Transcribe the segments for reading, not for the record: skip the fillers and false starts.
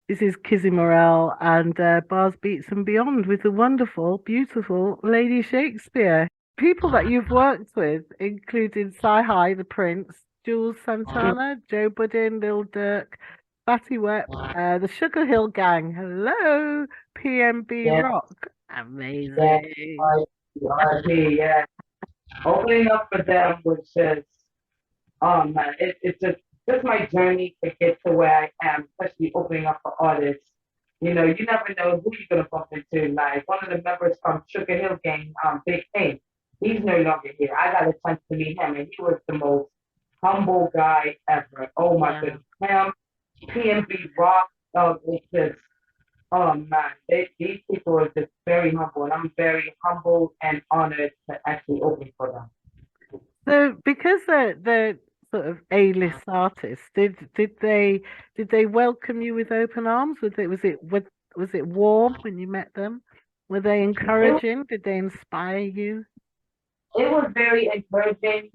This is Kizzy Morrell and Bars, Beats and Beyond with the wonderful, beautiful Lady Shakespeare. People that you've worked with included CyHi, the Prince, Juelz Santana, Joe Budden, Lil Durk, Fatty Wep, the Sugarhill Gang. Hello, PMB Yeah, Rock. yeah, Amazing. R.I.P. Yeah, opening up for them was just, oh man, it's just my journey to get to where I am, especially opening up for artists. You never know who you're gonna bump into. Like one of the members from Sugarhill Gang, Big King, he's no longer here. I got a chance to meet him, and he was the most humble guy ever. Oh my Yeah. goodness, him, PNB Rock, it's just. Oh man, these people are just very humble, and I'm very humble and honored to actually open for them. So because they're sort of A-list artists, did they welcome you with open arms? Was it warm when you met them? Were they It, was- encouraging? Did they inspire you? it was very encouraging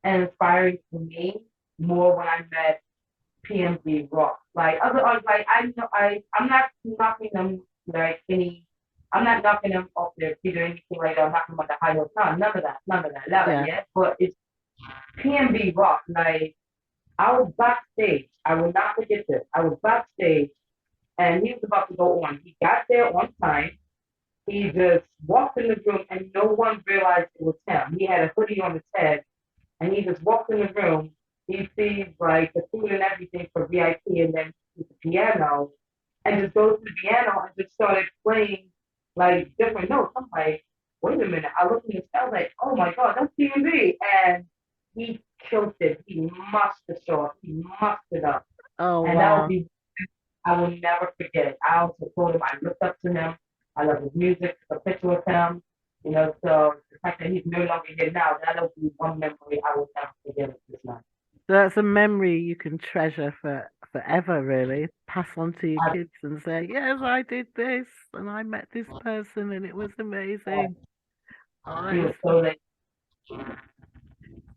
and inspiring for me more when I met PMB Rock. Like other artists, like I know I'm not knocking them like any. I'm not knocking them off their feet or anything like that. I'm knocking them on the high note. No, none of that, never Yeah. yet. But it's PMB Rock. Like I was backstage. I will not forget this. I was backstage and he was about to go on. He got there on time. He just walked in the room and no one realized it was him. He had a hoodie on his head and he just walked in the room. He sees like the food and everything for VIP and then the piano and just goes to the piano and just started playing like different notes. I'm like, wait a minute. I looked in his I was like, oh my God, that's D&B. And he killed it. He must have show up. He must have up. Oh And that would wow. be I will never forget it. I also told him I looked up to him. I love his music, a picture with him. So the fact that he's no longer here now, that'll be one memory I will never forget of this night. So that's a memory you can treasure for forever, really. Pass on to your I, kids and say, "Yes, I did this, and I met this person, and it was amazing." he was Nice. so late.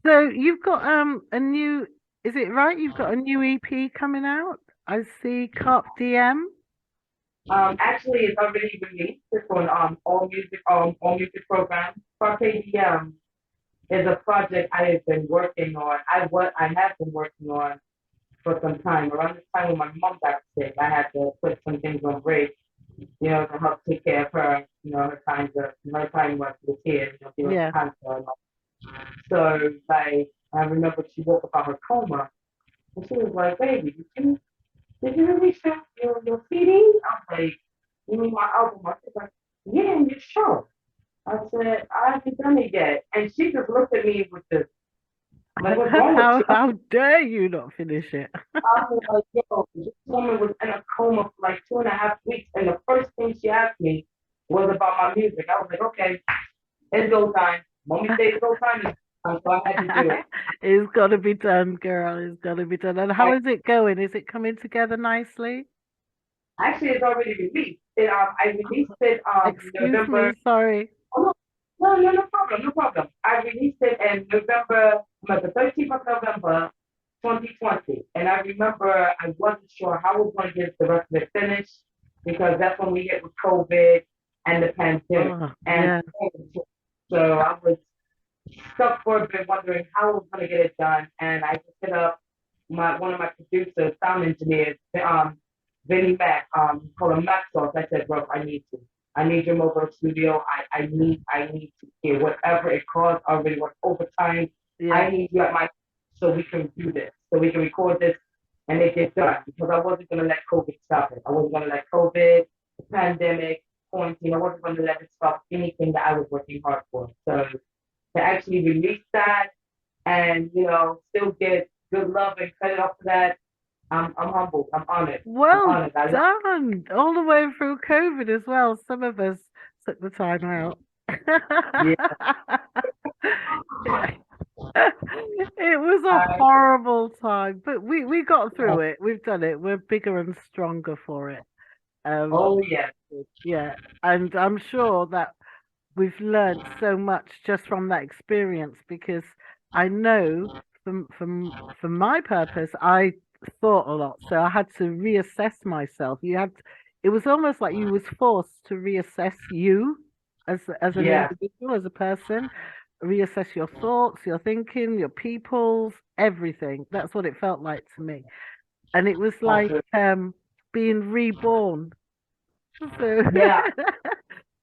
So you've got a new, is it right? You've got a new EP coming out. I see Carp DM. Actually, it's already released. It's on all music programs. Carpe Diem is a project I have been working on. I have been working on for some time. Around this time when my mom got sick, I had to put some things on break, to help take care of her, her time while she was here, dealing with Yeah. cancer and all. So like I remember she woke up out of her coma and she was like, baby, did you release your CD? I'm like, you mean my album? I was like, yeah, and your show. I said, I haven't done it yet. And she just looked at me with this, like, what's wrong with How you? how dare you not finish it? I was like, yo, this woman was in a coma for like 2.5 weeks. And the first thing she asked me was about my music. I was like, okay, it's go time. Mommy said it's go time. So I had to do it. It's got to be done, girl. It's got to be done. And how I, is it going? Is it coming together nicely? actually, it's already released. I released it Excuse me, November. sorry. Oh, no problem, no problem. I released it in November, the 13th of November, 2020. And I remember I wasn't sure how I was going to get the rest of it finished because that's when we hit with COVID and the pandemic. Oh, And yeah. so I was stuck for a bit wondering how I was going to get it done. And I just hit up one of my producers, sound engineers, Vinny Mac, called him Mac Sauce. I said, bro, I need to. I need your mobile studio. I need to get whatever it costs. I already work overtime. Yeah. I need you at my so we can do this, so we can record this and it gets done. Because I wasn't gonna let COVID stop it. I wasn't gonna let COVID, the pandemic, quarantine. I wasn't gonna let it stop anything that I was working hard for. So to actually release that and still get good love and credit off for that, I'm humbled. I'm honored. I'm Well honored. I love. done. All the way through COVID as well. Some of us took the time out. Yeah. Yeah. It was a I, horrible time, but we got through it. We've done it. We're bigger and stronger for it. Um, oh yeah. yeah, and I'm sure that we've learned so much just from that experience because I know from my purpose, I thought a lot, so I had to reassess myself. It was almost like you was forced to reassess you as an Yeah, individual, as a person, reassess your thoughts, your thinking, your people's, everything. That's what it felt like to me. And it was like absolutely. being reborn. So Yeah,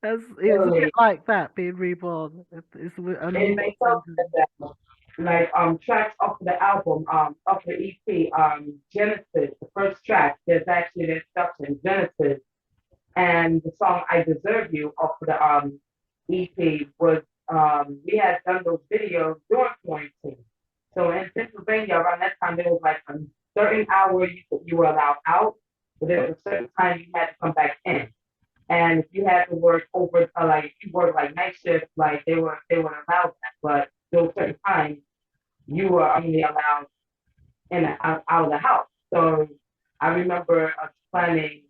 it was a bit totally. like that, being reborn. It's an It makes sense amazing. that like tracks off of the album, off the EP, Genesis, the first track, there's actually the introduction, Genesis, and the song I Deserve You off of the EP was we had done those videos during quarantine. So in Pennsylvania around that time there was like a certain hour you were allowed out, but there was a certain time you had to come back in. And if you had to work over, like if you work like night shift, like they would allow that. But those certain times, you were only allowed in and out of the house. So I remember us planning.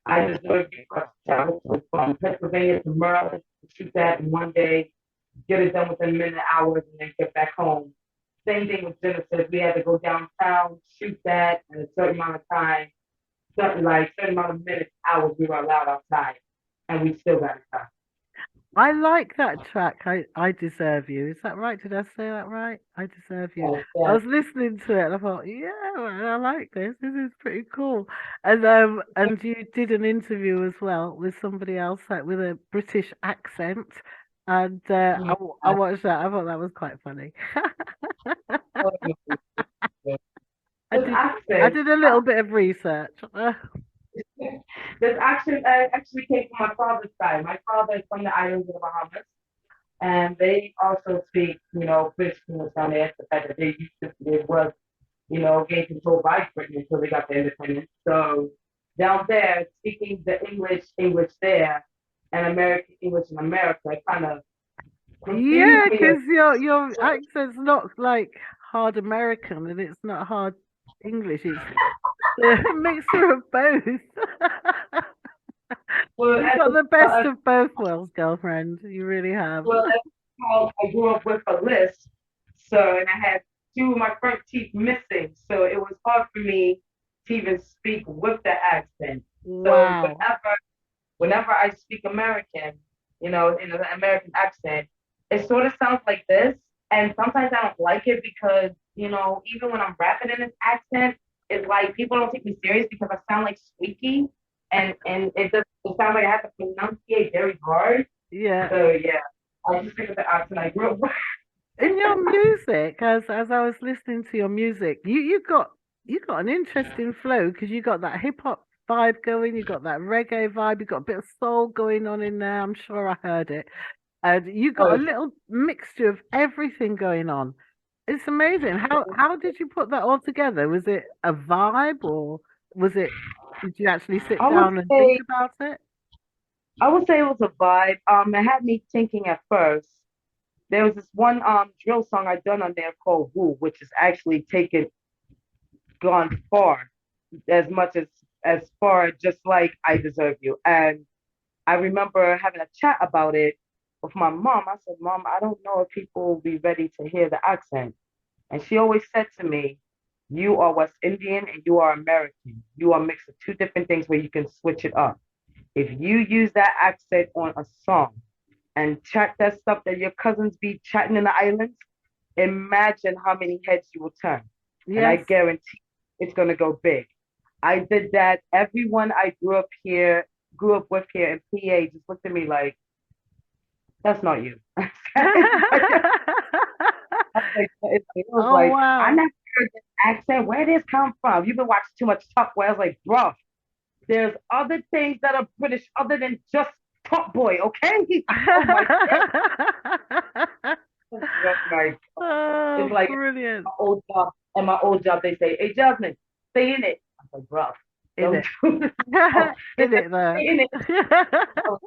I deserve you to travel from Pennsylvania to Maryland to shoot that in one day, get it done within a minute, hours, and then get back home. Same thing with Genesis. We had to go downtown, shoot that in a certain amount of time, certain amount of minutes, hours we were allowed outside, and we still got it done. I like that track. I deserve you. Is that right? Did I say that right? I deserve you. Yes, I yes. was listening to it and I thought, yeah, man, I like this. This is pretty cool. And you did an interview as well with somebody else with a British accent, and I watched that. I thought that was quite funny. I This did I accent, did a little bit of research. this accent actually came from my father's side. My father is from the islands of the Bahamas, and they also speak, British English down there. The fact that they was, gained control by Britain until they got their independence. So down there, speaking the English there, and American English in America, it kind of confused Yeah, me. because your accent's not like hard American and it's not hard English. It's a mixture of both. Well, You've got the best of both worlds, girlfriend. You really have. as a child, I grew up with a list, and I had two of my front teeth missing, so it was hard for me to even speak with the accent. So Wow. whenever I speak American, in an American accent, it sort of sounds like this. And sometimes I don't like it because, even when I'm rapping in this accent, it's like people don't take me serious because I sound like squeaky and it sounds like I have to pronunciate very hard. Yeah. So yeah, I just think of the accent I grew up with. In your music, as I was listening to your music, you got an interesting flow because you got that hip hop vibe going, you got that reggae vibe, you got a bit of soul going on in there. I'm sure I heard it. And you got a Oh, little mixture of everything going on. It's amazing. How did you put that all together? Was it a vibe or was it did you actually sit I would down and think say about it? I would say it was a vibe. It had me thinking at first. There was this one drill song I done on there called Woo, which is actually taken gone far, as much as far just like I Deserve You. And I remember having a chat about it with my mom. I said, Mom, I don't know if people will be ready to hear the accent. And she always said to me, you are West Indian and you are American. You are a mix of two different things where you can switch it up. If you use that accent on a song and chat that stuff that your cousins be chatting in the islands, imagine how many heads you will turn. And I Yes. guarantee it's gonna go big. I did that. Everyone I grew up with here in PA just looked at me like, that's not you. It was Oh like, I wow. never heard this accent. Where did this come from? You've been watching too much Top Boy. I was like, bro, there's other things that are British other than just Top Boy, okay? Oh my God. Like, it's Oh, like brilliant. my old job. And my old job, they say, hey, Jasmine, stay in it. I'm like, bro, In don't it. do this. Oh, In it there. stay in it. Oh,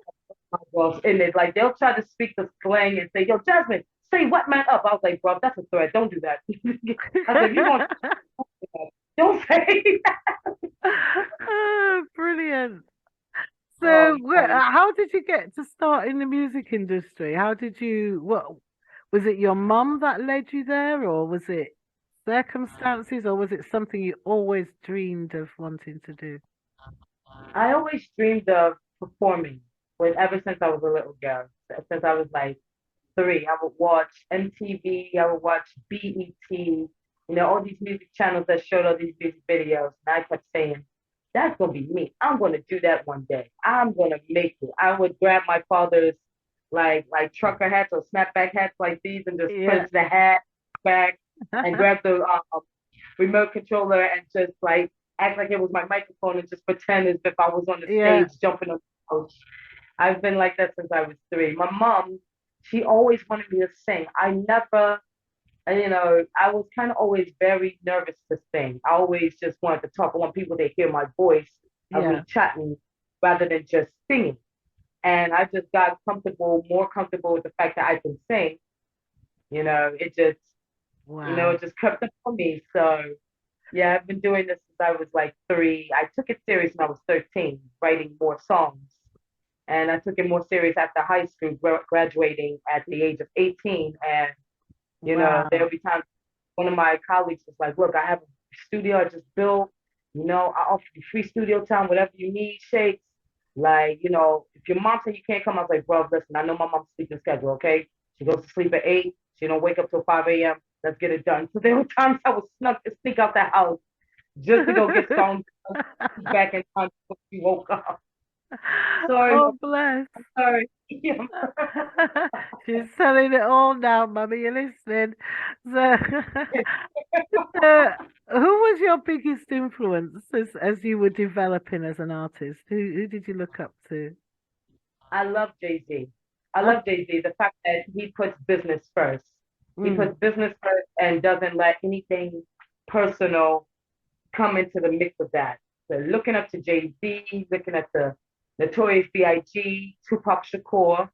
my gosh. And it's like, they'll try to speak the slang and say, yo, Jasmine, say what man up. I was like, bro, that's a threat. Don't do that. I said, if you want to, don't say that. Oh, brilliant. Oh, So, man. how did you get to start in the music industry? What was it your mum that led you there, or was it circumstances, or was it something you always dreamed of wanting to do? I always dreamed of performing when ever since I was a little girl. Since I was like 3, I would watch MTV, I would watch BET, all these music channels that showed all these music videos. And I kept saying, that's gonna be me. I'm gonna do that one day. I'm gonna make it. I would grab my father's like trucker hats or snapback hats like these and just put Yeah. it to the hat back and grab the remote controller and just like act like it was my microphone and just pretend as if I was on the Yeah. stage jumping on the couch. I've been like that since I was 3. My mom, she always wanted me to sing. I never, I was kind of always very nervous to sing. I always just wanted to talk. I want people to hear my voice of me Yeah. chatting rather than just singing. And I just got more comfortable with the fact that I can sing. It just, Wow. it just crept up on me. So yeah, I've been doing this since I was like 3. I took it serious when I was 13, writing more songs. And I took it more serious after high school, graduating at the age of 18. And, there'll Wow. be times one of my colleagues was like, look, I have a studio I just built. I offer you free studio time, whatever you need, Shakes. Like, if your mom said you can't come, I was like, bro, listen, I know my mom's sleeping schedule, okay? She goes to sleep at 8. She don't wake up till 5 a.m. Let's get it done. So there were times I would sneak out the house just to go get songs back in time before she woke up. Sorry, Oh, bless. sorry. She's telling it all now, Mummy. You're listening. So, so, who was your biggest influence as you were developing as an artist? Who did you look up to? I love Jay-Z. I Oh, love Jay-Z. The fact that he puts business first. He mm, puts business first and doesn't let anything personal come into the mix of that. So looking up to Jay-Z, looking at the Notorious B.I.G., Tupac Shakur,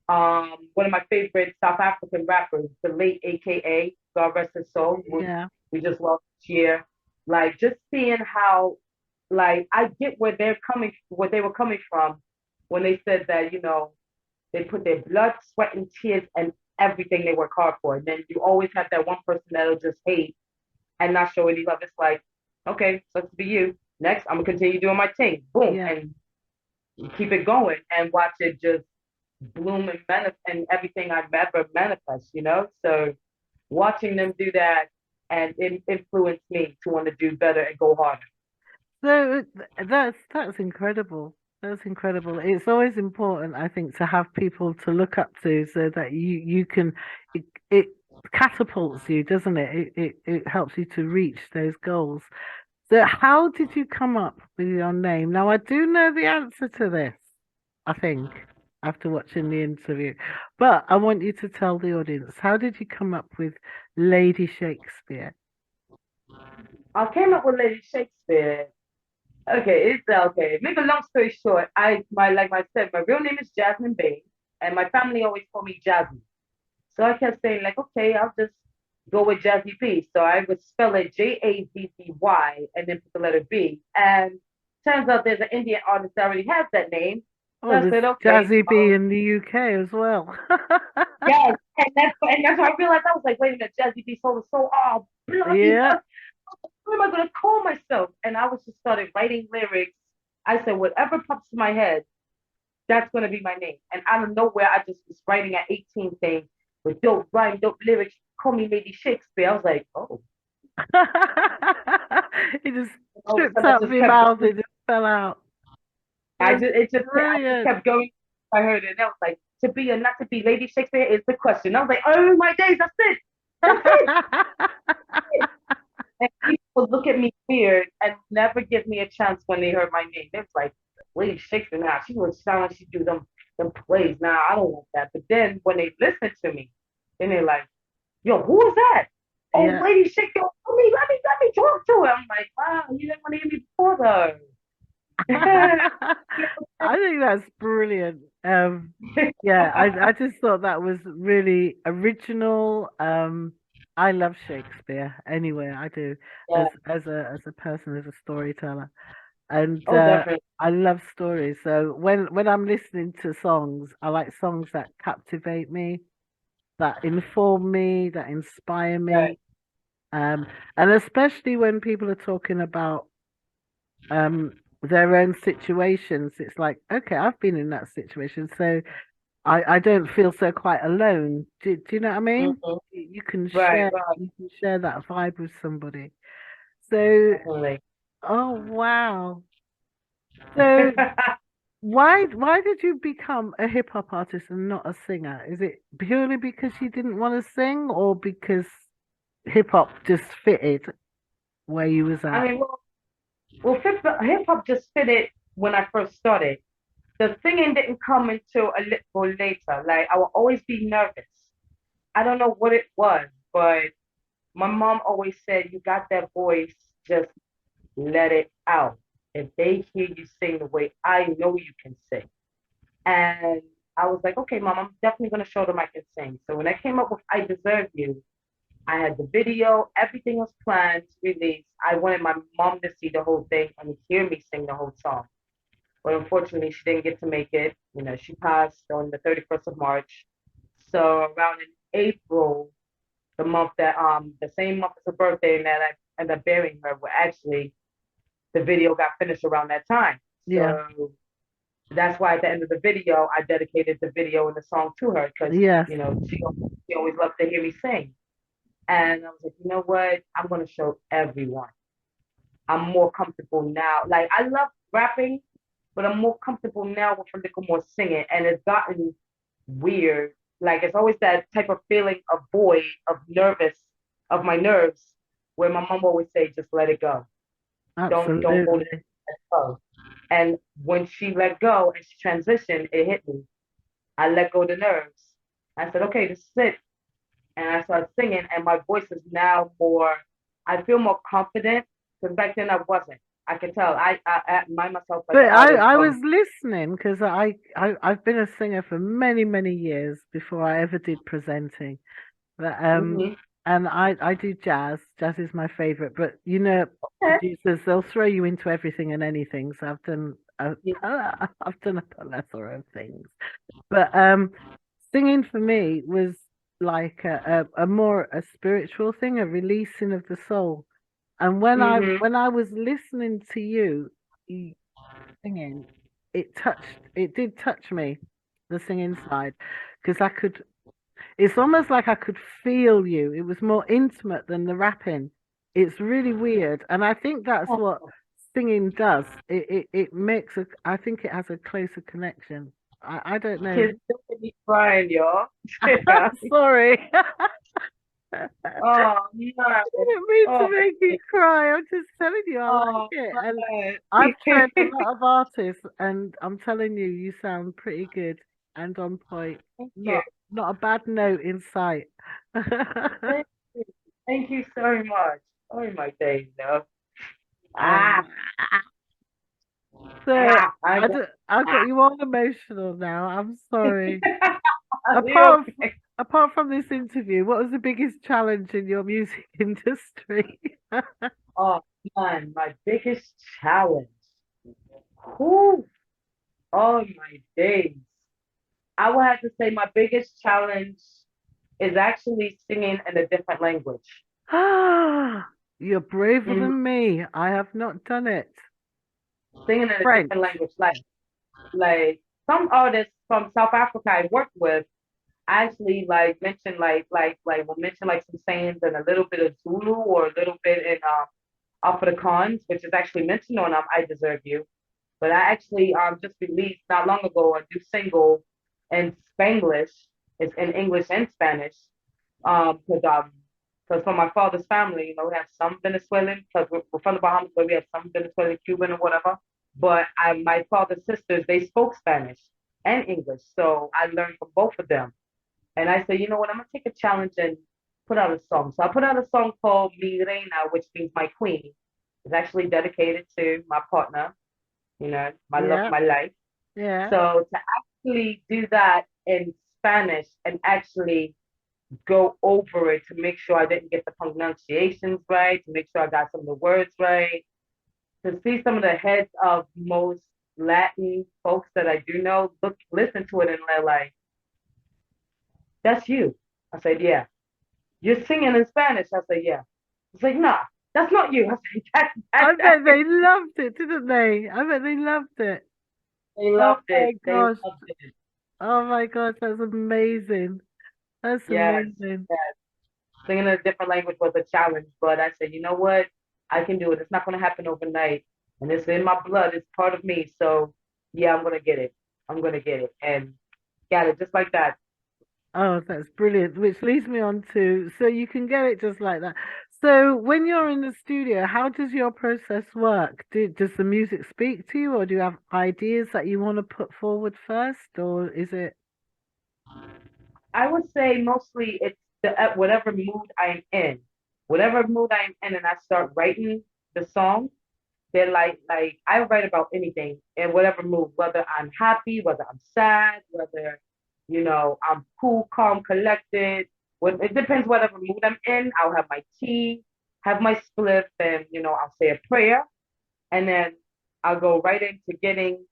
one of my favorite South African rappers, the late AKA, God rest his soul, which yeah, we just lost this year. Like just seeing how, like, I get where they were coming from when they said that, they put their blood, sweat, and tears and everything they work hard for. And then you always have that one person that'll just hate and not show any love. It's like, okay, sucks to be you. Next, I'm gonna continue doing my thing. Boom, yeah. and keep it going and watch it just bloom and manifest and everything I've ever manifest. So watching them do that and it influenced me to want to do better and go harder. So that's incredible. That's incredible. It's always important, I think, to have people to look up to so that you can it catapults you, doesn't it? It helps you to reach those goals. So how did you come up with your name? Now I do know the answer to this, I think, after watching the interview. But I want you to tell the audience, how did you come up with Lady Shakespeare? I came up with Lady Shakespeare. Okay, it's okay. Make a long story short, like I said, my real name is Jasmine Bain, and my family always call me Jazzy. So I kept saying like, okay, I'll just go with Jazzy B. So I would spell it Jazzy and then put the letter B. And turns out there's an Indian artist that already has that name. So Oh, I there's said, okay, Jazzy B in the UK as well. yes. And that's how I realized. I was like, wait a minute, Jazzy B sold so bloody Yeah. hell. What am I gonna call myself? And I was just started writing lyrics. I said, whatever pops in my head, that's gonna be my name. And out of nowhere, I just was writing at 18 saying, with dope rhyme, dope lyrics, call me Lady Shakespeare. I was like, oh. It just All of a tripped sudden, I out of just your kept mouth. going. It just fell out. That's I just brilliant. kept going. I heard it. And I was like, to be or not to be Lady Shakespeare is the question. I was like, oh my days, that's it. That's it. And people would look at me weird and never give me a chance when they heard my name. They was like, Lady Shakespeare, now she would sound like she do them plays. Now I don't want that. But then when they listen to me, then they're like, yo, who is that? Oh, Yeah. Lady Shakespeare, let me talk to her. I'm like, wow, you didn't want to hear me before though. I think that's brilliant. Yeah, I just thought that was really original. I love Shakespeare anyway, I do, Yeah. as a person, as a storyteller. And Oh, definitely. I love stories. So when I'm listening to songs, I like songs that captivate me, that inform me, that inspire Right. me. Um, and especially when people are talking about their own situations, it's like, okay, I've been in that situation, so I don't feel so quite alone. Do you know what I mean? Hmm. You can Right, share right, you can share that vibe with somebody. So, definitely. oh wow. So why did you become a hip hop artist and not a singer? Is it purely because you didn't want to sing or because hip hop just fitted where you was I at? mean, well, hip hop just fitted when I first started. The singing didn't come until a little later. Like I would always be nervous. I don't know what it was, but my mom always said, "You got that voice, just let it out. If they hear you sing the way I know you can sing." And I was like, "Okay, mom, I'm definitely gonna show them I can sing." So when I came up with "I Deserve You," I had the video, everything was planned to release. I wanted my mom to see the whole thing and hear me sing the whole song. But unfortunately, she didn't get to make it. You know, she passed on the 31st of March. So around in April, the same month as her birthday, and that I ended up burying her, where actually the video got finished around that time. Yeah. So that's why at the end of the video, I dedicated the video and the song to her because, Yes. you know, she always loved to hear me sing. And I was like, you know what? I'm going to show everyone. I'm more comfortable now. Like, I love rapping, but I'm more comfortable now with a little more singing. And it's gotten weird. Like, it's always that type of feeling of void, of nervous, of my nerves, where my mom always say, just let it go. Don't hold it. Absolutely. Let it go. And when she let go and she transitioned, it hit me. I let go of the nerves. I said, okay, this is it. And I started singing, and my voice is now more. I feel more confident because back then I wasn't. I can tell. I admire myself as But an artist I was from. listening because I've been a singer for many, many years before I ever did presenting. But Hmm. and I do jazz. Jazz is my favorite. But you know, producers they'll throw you into everything and anything. So I've done a plethora of things. But singing for me was like a more a spiritual thing, a releasing of the soul. And Hmm. when I was listening to you singing, it did touch me, the singing side, because I could, it's almost like I could feel you. It was more intimate than the rapping. It's really weird. And I think that's what singing does. It makes I think it has a closer connection. I don't know. Kids don't make me crying, y'all. Sorry. Oh no. Didn't mean Oh, to make you cry. I'm just telling you, I like oh it. And man. I've trained a lot of artists, and I'm telling you, you sound pretty good and on point. Thank you. Not a bad note in sight. Thank you. Thank you so much. Oh my days, no. Oh, Ah, so ah, I got I got ah. you all emotional now. I'm sorry. You Apart okay? apart from this interview, what was the biggest challenge in your music industry? Oh man, my biggest challenge. Whew. Oh my days. I would have to say my biggest challenge is actually singing in a different language. Ah, you're braver Mhm. than me. I have not done it. Singing in a different French. language. Like some artists from South Africa I worked with actually like mention like will mention like some sayings in a little bit of Zulu or a little bit in Afrikaans, which is actually mentioned on I Deserve You. But I actually just released not long ago a new single in Spanglish. It's in English and Spanish. Because from my father's family, you know, we have some Venezuelan, because we're from the Bahamas, but we have some Venezuelan, Cuban, or whatever. But my father's sisters, they spoke Spanish and English. So I learned from both of them. And I said, you know what, I'm going to take a challenge and put out a song. So I put out a song called Mi Reina, which means my queen. It's actually dedicated to my partner, you know, my love of Yeah, my life. yeah. So to actually do that in Spanish and actually go over it to make sure I didn't get the pronunciations right, to make sure I got some of the words right, to see some of the heads of most Latin folks that I do know, listen to it and they're like, that's you. I said, yeah. You're singing in Spanish. I said, yeah. It's like, nah, that's not you. I was like, I bet they loved it, didn't they? I bet they loved it. they Oh loved my it. They gosh. loved it. Oh my gosh, that's amazing. That's Yes, amazing. yes. Singing a different language was a challenge, but I said, you know what? I can do it. It's not going to happen overnight, and it's in my blood. It's part of me. So yeah, I'm gonna get it. I'm gonna get it, and got it just like that. Oh, that's brilliant. Which leads me on to, so you can get it just like that. So when you're in the studio, how does your process work? Does the music speak to you, or do you have ideas that you want to put forward first, or is it? I would say mostly it's the whatever mood I'm in, whatever mood I'm in, and I start writing the song. Then like I write about anything in whatever mood, whether I'm happy, whether I'm sad, whether I'm cool, calm, collected. It depends whatever mood I'm in. I'll have my tea, have my spliff, and I'll say a prayer, and then I'll go right into getting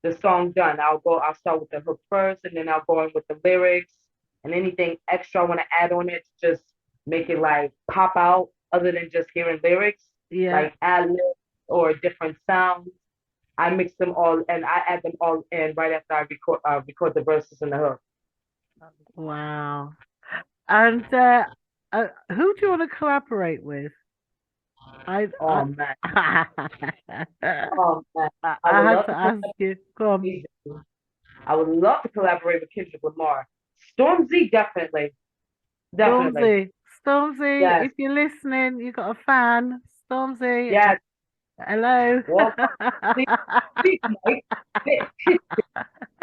the song done. I'll start with the hook first, and then I'll go in with the lyrics and anything extra I want to add on it to just make it like pop out, other than just hearing lyrics, Yeah. like ad lib or different sounds. I mix them all and I add them all in right after I record the verses and the hook. Wow. And who do you want to collaborate with? I Oh man, I oh man, I would had love to to ask you. Go on. collaborate. I would love to collaborate with Kendrick Lamar. Stormzy, definitely, definitely. Stormzy. Stormzy, Yes, if you're listening, you got a fan. Stormzy, yes. hello. Walk up, speak, Mike.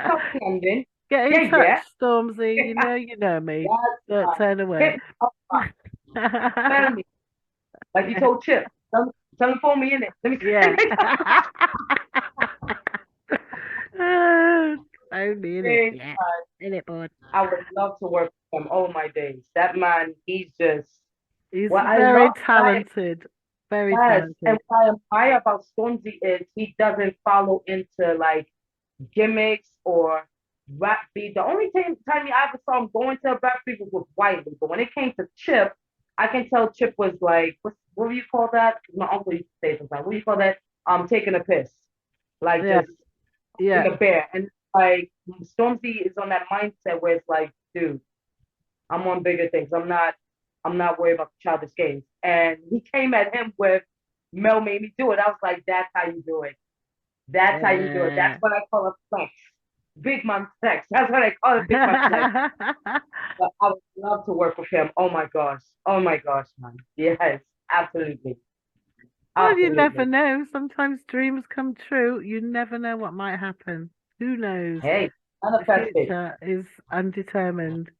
Stop London. Get in Yeah, touch, yeah. Stormzy. You know me. Yes, Don't turn away. hit me up, tell me. Like you told Chip. Tell him for me in it. Let me Yeah. Only in it. say, Yeah. In it, bud. I would love to work with him. Oh my days. That man, he's just He's what I very love talented. Very yes. And talented. what I admire about Stormzy is he doesn't follow into like gimmicks or rap beat. The only time I ever saw him going to a rap beat was with Wiley. But when it came to Chip, I can tell Chip was like, what do you call that? My uncle used to say sometimes. What do you call that? Taking a piss. Like Yeah. just Yeah. being a bear. And like Stormzy is on that mindset where it's like, dude, I'm on bigger things. I'm not worried about the childish games. And he came at him with Mel made me do it. I was like, that's how you do it. That's how you do it. That's Yeah. what I call a flex. Big man flex. That's what I call it, big man flex. But I would love to work with him. Oh my gosh. Oh my gosh, man. Yes, absolutely. Well, you never Absolutely. know. Sometimes dreams come true. You never know what might happen. Who knows? Hey, The manifested. future is undetermined.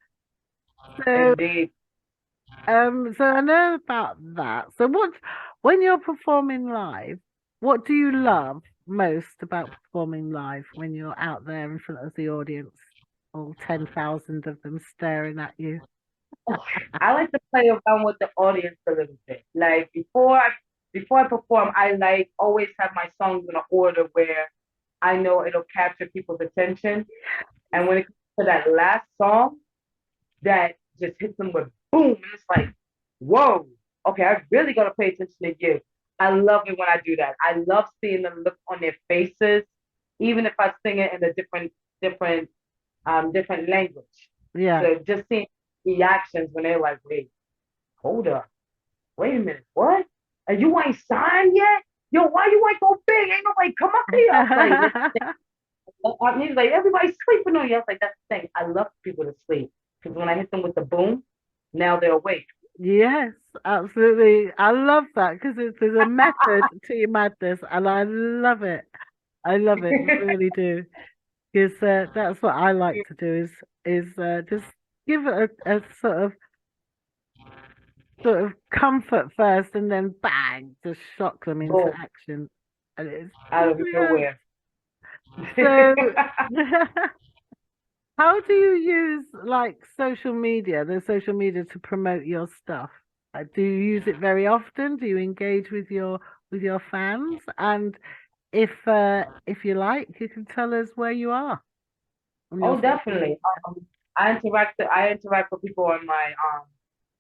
So, Indeed. so I know about that. So when you're performing live, what do you love most about performing live when you're out there in front of the audience, all 10,000 of them staring at you? I like to play around with the audience a little bit. Like before I perform, I like always have my songs in an order where I know it'll capture people's attention. And when it comes to that last song, that just hits them with boom, and it's like, whoa, okay, I really gotta pay attention to you. I love it when I do that. I love seeing the look on their faces, even if I sing it in a different language. Yeah. So just seeing reactions when they're like, wait, hold up, wait a minute, what? And you ain't signed yet? Yo, why you ain't go big? Ain't nobody come up here. I was like, he's like, everybody's sleeping on you. I was like, that's the thing. I love people to sleep because when I hit them with the boom, now they're awake. Yes, absolutely. I love that because there's a method to your madness, and I love it. I love it, really do. Because that's what I like to do is just give it a sort of comfort first, and then bang, just shock them into Boom, action, and it's out of brilliant. nowhere. So, how do you use like the social media to promote your stuff? Do you use it very often? Do you engage with your fans? And if you like, you can tell us where you are on your Oh, social media. definitely. I interact with people on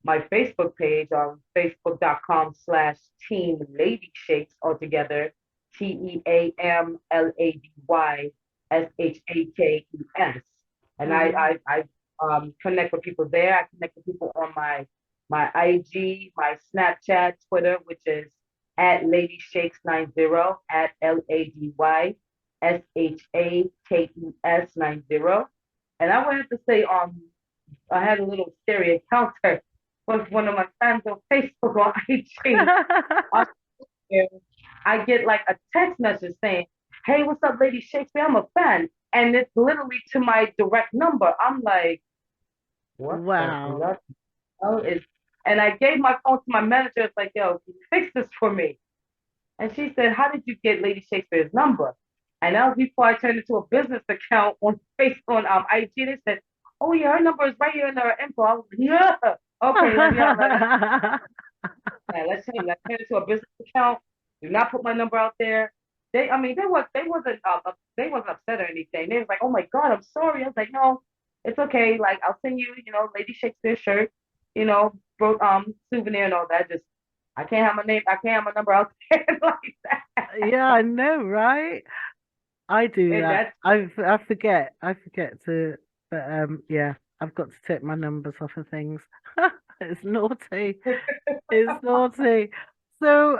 my Facebook page on facebook.com/Team Lady Shakes altogether, TeamLadyShakes. And I connect with people there. I connect with people on my IG, my Snapchat, Twitter, which is at Lady Shakes 90, at LadyShakes 90. And I wanted to say, I had a little scary encounter with one of my fans on Facebook or IG. I get like a text message saying, "Hey, what's up, Lady Shakespeare? I'm a fan," and it's literally to my direct number. I'm like, "What Wow. the hell is?" And I gave my phone to my manager. It's like, "Yo, can you fix this for me?" And she said, "How did you get Lady Shakespeare's number?" And that was before I turned into a business account on Facebook on IG. They said, "Oh yeah, her number is right here in her info." I was like, "Yeah, okay, let me out. Let's change. Let's turn it into a business account. Do not put my number out there." I mean, they wasn't upset or anything. They was like, "Oh my God, I'm sorry." I was like, "No, it's okay. Like, I'll send you, Lady Shakespeare shirt, souvenir and all that. Just I can't have my name, I can't have my number out there like that." Yeah, I know, right? I do And that. that's I forget. I forget to, but yeah, I've got to take my numbers off of things. It's naughty. It's naughty. So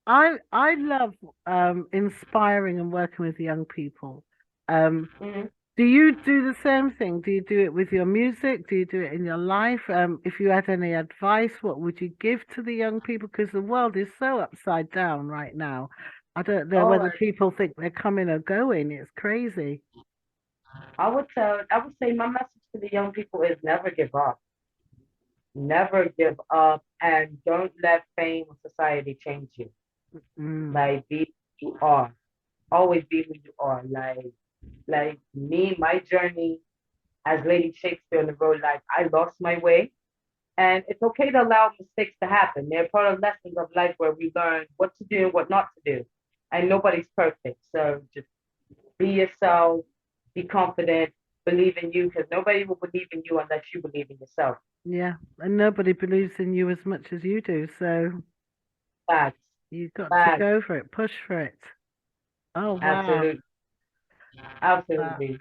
I love inspiring and working with young people. Um mhm. do you do the same thing? Do you do it with your music? Do you do it in your life? If you had any advice, what would you give to the young people? Because the world is so upside down right now. I don't know Oh, whether people think they're coming or going. It's crazy. I would say my message to the young people is never give up. Never give up, and don't let fame or society change you. Mm, Like, be who you are. Always be who you are. Like me, my journey as Lady Shakespeare in the road life, I lost my way. And it's okay to allow mistakes to happen. They're part of lessons of life where we learn what to do and what not to do. And nobody's perfect. So just be yourself, be confident, believe in you, because nobody will believe in you unless you believe in yourself. yeah, and nobody believes in you as much as you do. So Facts, you've got to facts, go for it, push for it. Oh wow. absolutely, Uh, absolutely.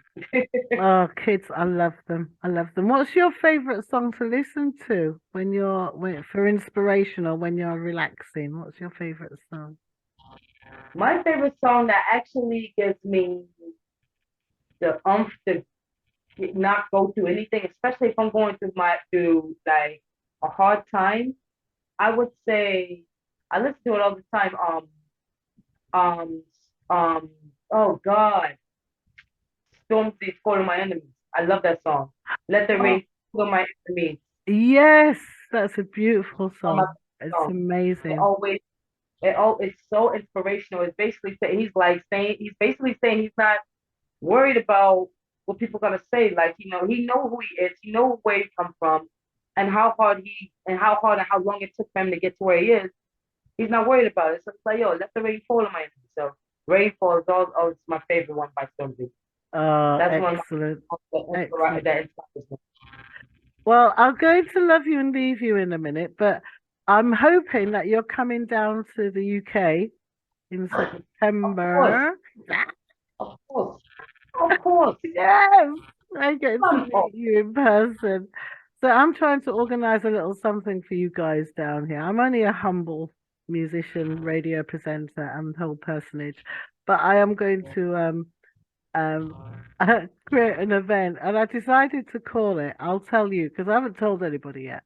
oh, kids, I love them. I love them. What's your favorite song to listen to for inspiration or when you're relaxing? What's your favorite song? My favorite song that actually gives me the to not go through anything, especially if I'm going through like a hard time. I would say I listen to it all the time. Um, um. Oh God, Stormzy's "Calling My Enemies." I love that song. Let the Oh, rain fall on my enemies. yes, that's a beautiful Oh my song. It's song. It amazing. always it's so inspirational. It's basically he's basically saying he's not worried about what people are gonna say. Like, he know who he is, he know where he come from, and how long it took for him to get to where he is. He's not worried about it. So it's like, yo, let the rain fall on my enemies. So Rainfall is it's my favorite one by Stormzy. Oh, That's one of excellent. that Excellent. inspires me. Well, I'm going to love you and leave you in a minute, but I'm hoping that you're coming down to the UK in Of course, September. of course, of course. Yes, I get to Come on. meet you in person. So I'm trying to organize a little something for you guys down here. I'm only a humble musician, radio presenter, and whole personage, but I am going to um create an event, and I decided to call it. I'll tell you because I haven't told anybody yet.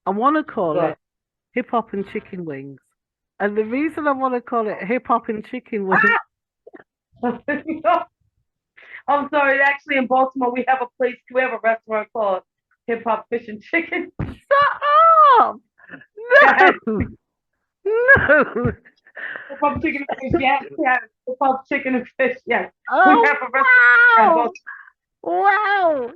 I want to call Good. it Hip Hop and Chicken Wings, and the reason I want to call it Hip Hop and Chicken Wings. I'm sorry. Actually, in Baltimore, we have a restaurant called Hip Hop Fish and Chicken. Shut up! Yes, No, no. Hip Hop Chicken and Fish. Yes, yes. Hip Hop Chicken and Fish. Yes, we Oh have a restaurant in wow! Baltimore. Wow!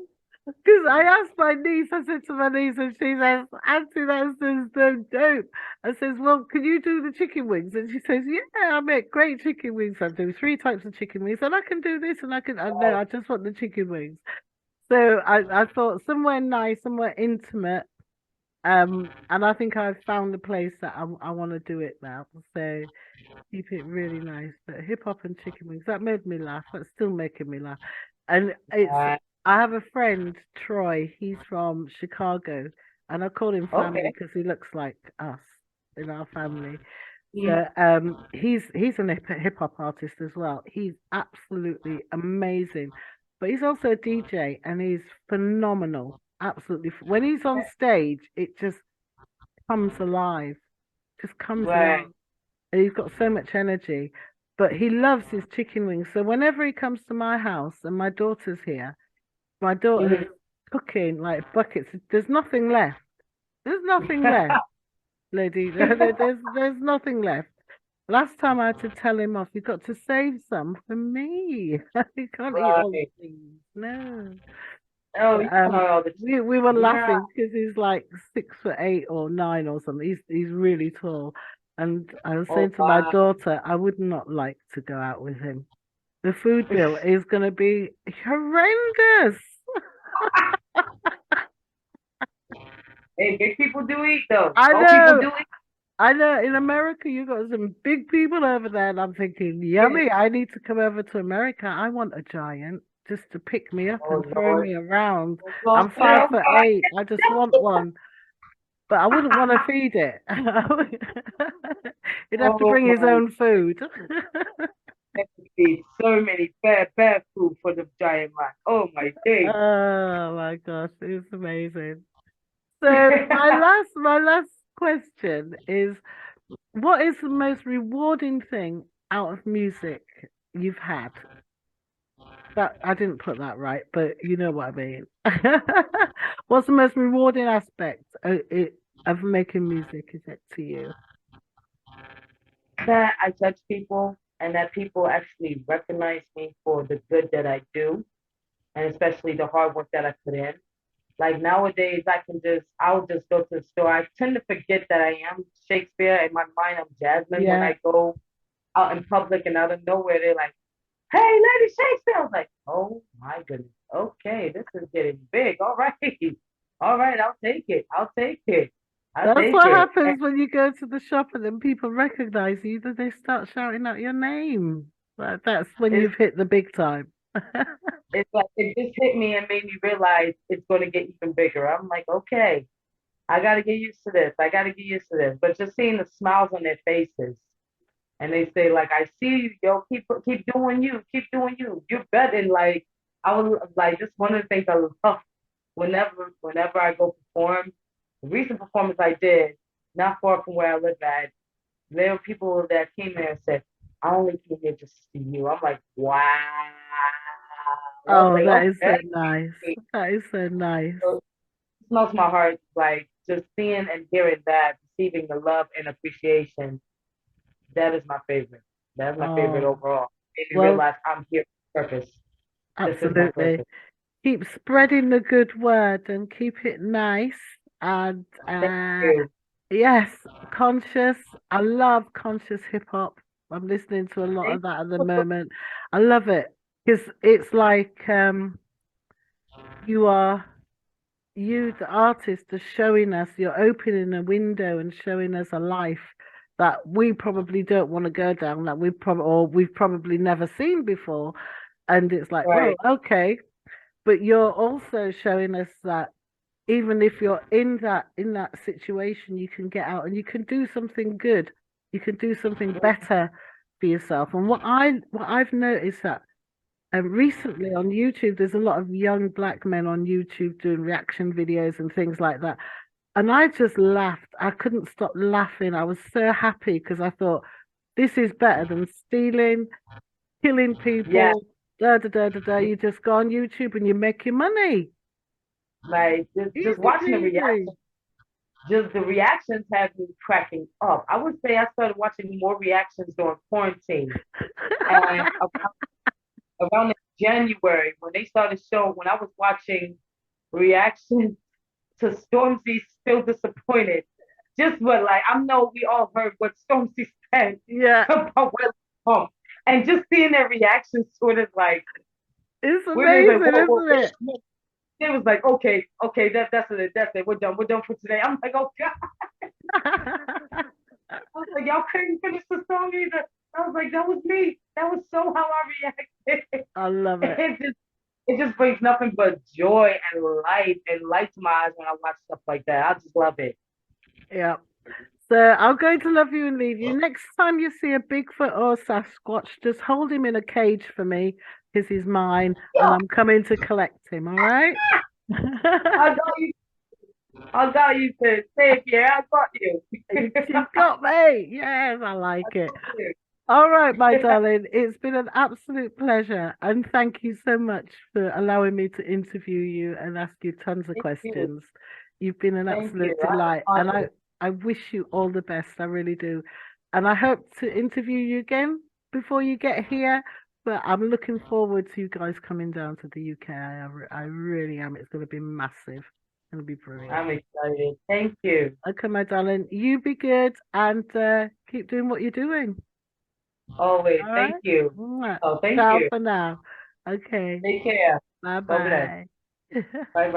Because I asked my niece, I said to my niece, and she says, Auntie, that's just so dope. I says, well, can you do the chicken wings? And she says, yeah, I make great chicken wings. I do three types of chicken wings, and I can do this, and no, I just want the chicken wings. So I thought somewhere nice, somewhere intimate, And I think I've found the place that I want to do it now. So keep it really nice. But hip hop and chicken wings, that made me laugh. That's still making me laugh. And Uh, I have a friend, Troy. He's from Chicago, and I call him family okay. because he looks like us in our family. Mm, So he's an hip hop artist as well. He's absolutely amazing, but he's also a DJ and he's phenomenal. Absolutely, when he's on stage, it just comes alive, just comes right. alive. And he's got so much energy. But he loves his chicken wings. So whenever he comes to my house and my daughter's here, my daughter's Mhm. cooking like buckets. There's nothing left. There's nothing left, lady. There's nothing left. Last time I had to tell him off, you got to save some for me. You can't eat all the Right. things. No. Oh, But, you know all the we were yeah. laughing because he's like 6'8" or 9 or something. He's really tall. And I was Oh saying to my wow. daughter, I would not like to go out with him. The food bill is going to be horrendous. Hey, big people do eat though. I Old people know. do eat. I know in America you got some big people over there, and I'm thinking, Yeah. yummy, I need to come over to America. I want a giant just to pick me up and Oh throw Lord. me around. Oh I'm Lord. five Oh foot God. eight. I just want one, but I wouldn't want to feed it. He'd have to Oh bring his my. own food. There would be so many bad food for the giant man. Oh my days. Oh my gosh, it's amazing. So my last question is, what is the most rewarding thing out of music you've had? That I didn't put that right, but you know what I mean. What's the most rewarding aspect of making music, is it to you? That I touch people and that people actually recognize me for the good that I do and especially the hard work that I put in. Like nowadays, I'll just go to the store. I tend to forget that I am Shakespeare. In my mind, I'm Jasmine. When Yeah, I go out in public and out of nowhere, they're like, "Hey, Lady Shakespeare!" I was like, "Oh my goodness. Okay, this is getting big. All right, all right. I'll take it. I'll take it. I'll that's take what it." And happens when you go to the shop and then people recognize you, then they start shouting out your name. That's when it's you've hit the big time. it's like it just hit me and made me realize it's going to get even bigger. I'm like, okay, I got to get used to this. I got to get used to this. But just seeing the smiles on their faces and they say like, "I see you, yo. Keep doing you. Keep doing you. You're better." And like I was like, just one of the things I love whenever I go perform. The recent performance I did, not far from where I live at, there were people that came there and said, "I only came here just to see you." I'm like, wow. I was Oh, like, that is so okay. nice. That is so nice. So it smells my heart, like just seeing and hearing that, receiving the love and appreciation. That is my favorite. That's my favorite Oh, overall. Made me well, realize I'm here for purpose. This is my absolutely. purpose. Keep spreading the good word and keep it nice. And Thank you. yes, conscious. I love conscious hip hop. I'm listening to a lot Thank of that at the you. moment. I love it because it's like you are you, the artist, are showing us. You're opening a window and showing us a life that we probably don't want to go down. That we've probably never seen before. And it's like, well, Right. okay, but you're also showing us that even if you're in that situation, you can get out and you can do something good. You can do something better for yourself. And what I've noticed that recently on YouTube, there's a lot of young black men on YouTube doing reaction videos and things like that. And I just laughed. I couldn't stop laughing. I was so happy because I thought this is better than stealing, killing Yeah. people. Da da da da da. You just go on YouTube and you make your money. Like just Easy watching the peasy. reaction, just the reactions have me cracking up. I would say I started watching more reactions during quarantine. And around January, when they started showing, when I was watching reactions to Stormzy Still Disappointed, just what, like, I know we all heard what Stormzy said Yeah, about West Palm. And just seeing their reactions to it is like, it's wait, amazing, whoa, whoa, isn't it? whoa. They was like, okay, that's it. We're done for today. I'm like, oh God. I was like, y'all couldn't finish the song either. I was like, that was me. That was so how I reacted. I love it. It just brings nothing but joy and light to my eyes when I watch stuff like that. I just love it. Yeah. So I'm going to love you and leave you. Next time you see a Bigfoot or Sasquatch, just hold him in a cage for me because he's mine and Yo, I'm coming to collect him, all right? I got you. I got you to say, yeah, I got you. You've got me. Yes, I like it. All right, my darling. It's been an absolute pleasure. And thank you so much for allowing me to interview you and ask you tons of Thank you. questions. You've been an Thank absolute you. I delight. And honored. I wish you all the best. I really do. And I hope to interview you again before you get here. But I'm looking forward to you guys coming down to the UK. I really am. It's going to be massive. It's going to be brilliant. I'm excited. Thank you. Okay, my darling. You be good and keep doing what you're doing. Always. All Thank right. you. Mwah. Oh, thank Ciao you. for now. Okay. Take care. Bye God bless. bye. Bye bye.